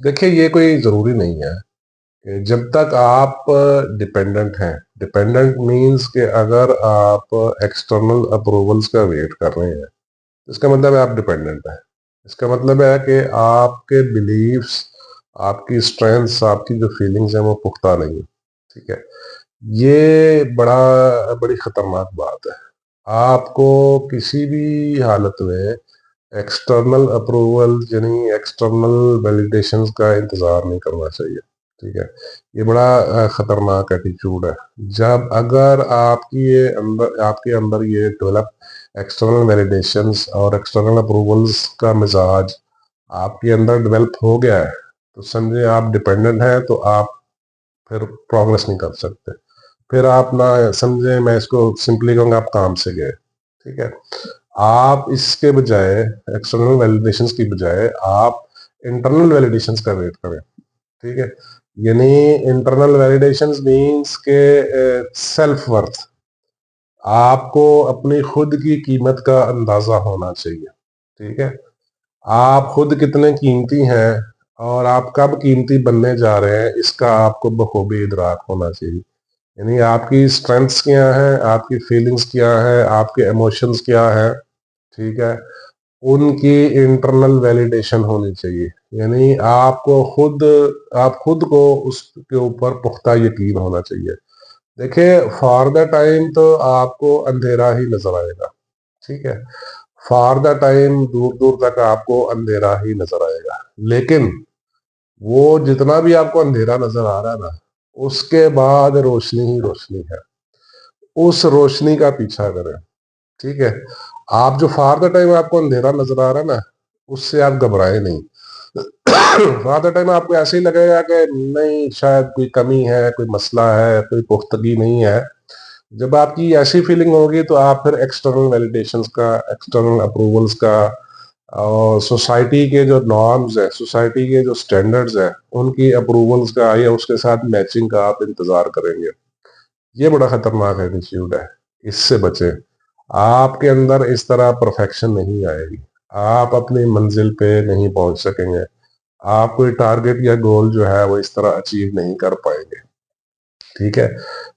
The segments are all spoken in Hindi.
देखिए, ये कोई जरूरी नहीं है कि जब तक आप डिपेंडेंट हैं। डिपेंडेंट मीन्स कि अगर आप एक्सटर्नल अप्रूवल्स का वेट कर रहे हैं, तो इसका मतलब है आप डिपेंडेंट हैं। इसका मतलब है कि आपके बिलीव्स, आपकी स्ट्रेंथ्स, आपकी जो फीलिंग्स हैं वो पुख्ता नहीं है। ठीक है। ये बड़ी खतरनाक बात है। आपको किसी भी हालत में एक्सटर्नल अप्रूवल यानी एक्सटर्नल वैलिडेशंस का इंतजार नहीं करना चाहिए। ठीक है। ये बड़ा खतरनाक एटीट्यूड है। जब अगर आपके अंदर ये डेवलप एक्सटर्नल वैलिडेशंस और एक्सटर्नल अप्रूवल्स का मिजाज आपके अंदर डेवलप हो गया है, तो समझे आप डिपेंडेंट हैं, तो आप फिर प्रोग्रेस नहीं कर सकते। फिर आप ना समझे, मैं इसको सिंपली कहूँगा, आप काम से गए। ठीक है। आप इसके बजाय एक्सटर्नल वैलिडेशंस की बजाय आप इंटरनल वैलिडेशंस का वेट करें। ठीक है। यानी इंटरनल वैलिडेशंस मींस के सेल्फ वर्थ, आपको अपनी खुद की कीमत का अंदाजा होना चाहिए। ठीक है। आप खुद कितने कीमती हैं और आप कब कीमती बनने जा रहे हैं, इसका आपको बखूबी इदराक होना चाहिए। यानी आपकी स्ट्रेंथ्स क्या हैं, आपकी फीलिंग्स क्या है, आपके इमोशंस क्या है। ठीक है। उनकी इंटरनल वैलिडेशन होनी चाहिए। यानी आप खुद को उसके ऊपर पुख्ता यकीन होना चाहिए। देखिए, फॉर द टाइम तो आपको अंधेरा ही नजर आएगा। ठीक है। फॉर द टाइम दूर दूर तक आपको अंधेरा ही नजर आएगा। लेकिन वो जितना भी आपको अंधेरा नजर आ रहा है ना, उसके बाद रोशनी ही रोशनी है। उस रोशनी का पीछा करें। ठीक है। आप जो फार द टाइम आपको अंधेरा नजर आ रहा है ना, उससे आप घबराए नहीं। फार द टाइम आपको ऐसे ही लगेगा कि नहीं, शायद कोई कमी है, कोई मसला है, कोई पुख्तगी नहीं है। जब आपकी ऐसी फीलिंग होगी तो आप फिर एक्सटर्नल वैलिडेशंस का, एक्सटर्नल अप्रूवल्स का और सोसाइटी के जो नॉर्म्स है, सोसाइटी के जो स्टैंडर्ड्स है, उनकी अप्रूवल्स का या उसके साथ मैचिंग का आप इंतजार करेंगे। ये बड़ा खतरनाक एटीट्यूड है। इससे बचे। आपके अंदर इस तरह परफेक्शन नहीं आएगी। आप अपनी मंजिल पे नहीं पहुंच सकेंगे। आप कोई टारगेट या गोल जो है वो इस तरह अचीव नहीं कर पाएंगे। ठीक है।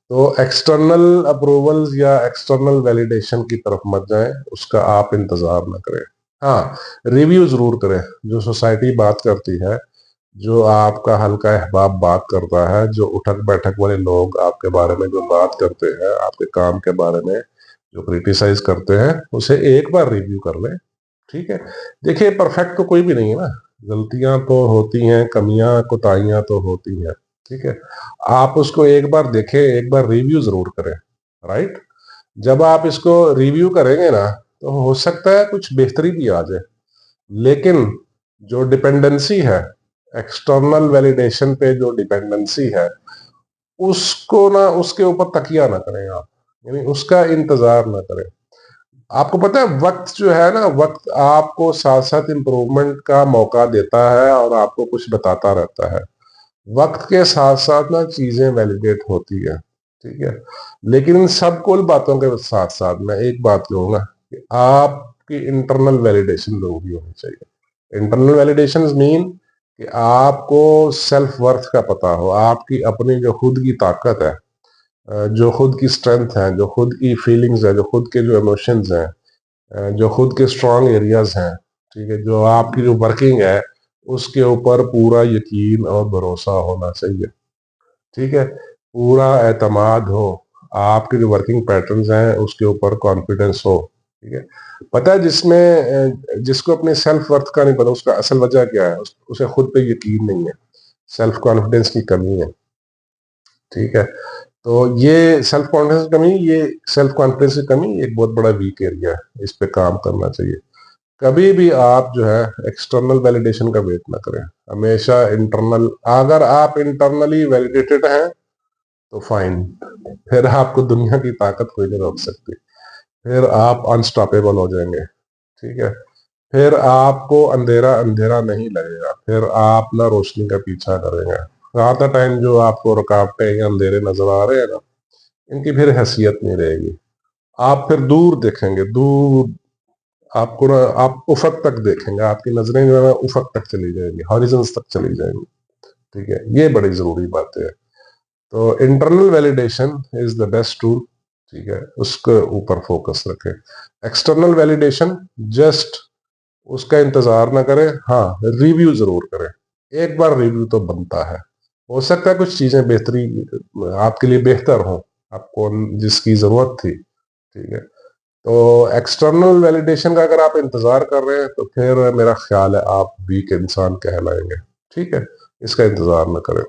तो एक्सटर्नल अप्रूवल्स या एक्सटर्नल वैलिडेशन की तरफ मत जाएं, उसका आप इंतजार न करें। हाँ, रिव्यू जरूर करें। जो सोसाइटी बात करती है, जो आपका हल्का अहबाब बात करता है, जो उठक बैठक वाले लोग आपके बारे में जो बात करते हैं, आपके काम के बारे में जो क्रिटिसाइज करते हैं, उसे एक बार रिव्यू कर लें। ठीक है। देखिए, परफेक्ट तो कोई भी नहीं है ना। गलतियां तो होती हैं, कमियां कोताहियां तो होती हैं। ठीक है। आप उसको एक बार देखें, एक बार रिव्यू जरूर करें। राइट। जब आप इसको रिव्यू करेंगे ना, तो हो सकता है कुछ बेहतरी भी आ जाए। लेकिन जो डिपेंडेंसी है, एक्सटर्नल वैलिडेशन पे जो डिपेंडेंसी है, उसको ना, उसके ऊपर तकिया ना करें आप। यानी उसका इंतजार ना करें। आपको पता है, वक्त जो है ना, वक्त आपको साथ साथ इम्प्रूवमेंट का मौका देता है और आपको कुछ बताता रहता है। वक्त के साथ साथ ना चीजें वैलिडेट होती है। ठीक है। लेकिन इन सब कुल बातों के साथ साथ मैं एक बात कहूंगा कि आपकी इंटरनल वैलिडेशन जरूरी होनी चाहिए। इंटरनल वैलिडेशन मीन कि आपको सेल्फ वर्थ का पता हो, आपकी अपनी जो खुद की ताकत है, जो खुद की स्ट्रेंथ है, जो खुद की फीलिंग्स है, जो खुद के जो इमोशंस हैं, जो खुद के स्ट्रॉन्ग एरियाज हैं। ठीक है। जो आपकी जो वर्किंग है, उसके ऊपर पूरा यकीन और भरोसा होना चाहिए। ठीक है। पूरा एतमाद हो। आपके जो वर्किंग पैटर्न्स हैं उसके ऊपर कॉन्फिडेंस हो। ठीक है। पता है, जिसको अपने सेल्फ वर्थ का नहीं पता, उसका असल वजह क्या है, उसे खुद पे यकीन नहीं है। सेल्फ कॉन्फिडेंस की कमी है। ठीक है। तो ये सेल्फ कॉन्फिडेंस की कमी, ये सेल्फ कॉन्फिडेंस की कमी एक बहुत बड़ा वीक एरिया है। इस पे काम करना चाहिए। कभी भी आप जो है एक्सटर्नल वैलिडेशन का वेट ना करें। हमेशा इंटरनल, अगर आप इंटरनली वैलिडेटेड हैं तो फाइन। फिर आपको दुनिया की ताकत कोई नहीं रोक सकती। फिर आप अनस्टॉपेबल हो जाएंगे। ठीक है। फिर आपको अंधेरा अंधेरा नहीं लगेगा। फिर आप ना रोशनी का पीछा करेंगे। रात टाइम जो आपको रुकावटें या अंधेरे नजर आ रहे हैं ना, इनकी फिर हैसियत नहीं रहेगी। आप फिर दूर देखेंगे, दूर। आपको ना, आप उफक तक देखेंगे, आपकी नजरें जो है उफक तक चली जाएंगी, हॉरिजॉन्स तक चली जाएंगी। ठीक है, ये बड़ी जरूरी बात है। तो internal validation is the best tool. ठीक है, उसके ऊपर फोकस रखें। एक्सटर्नल वैलिडेशन जस्ट उसका इंतजार ना करें, हाँ रिव्यू जरूर करें। एक बार रिव्यू तो बनता है। हो सकता है कुछ चीजें बेहतरी आपके लिए बेहतर हो, आपको जिसकी जरूरत थी। ठीक है, तो एक्सटर्नल वैलिडेशन का अगर आप इंतजार कर रहे हैं तो फिर मेरा ख्याल है आप वीक इंसान कहलाएंगे। ठीक है, इसका इंतजार न करें।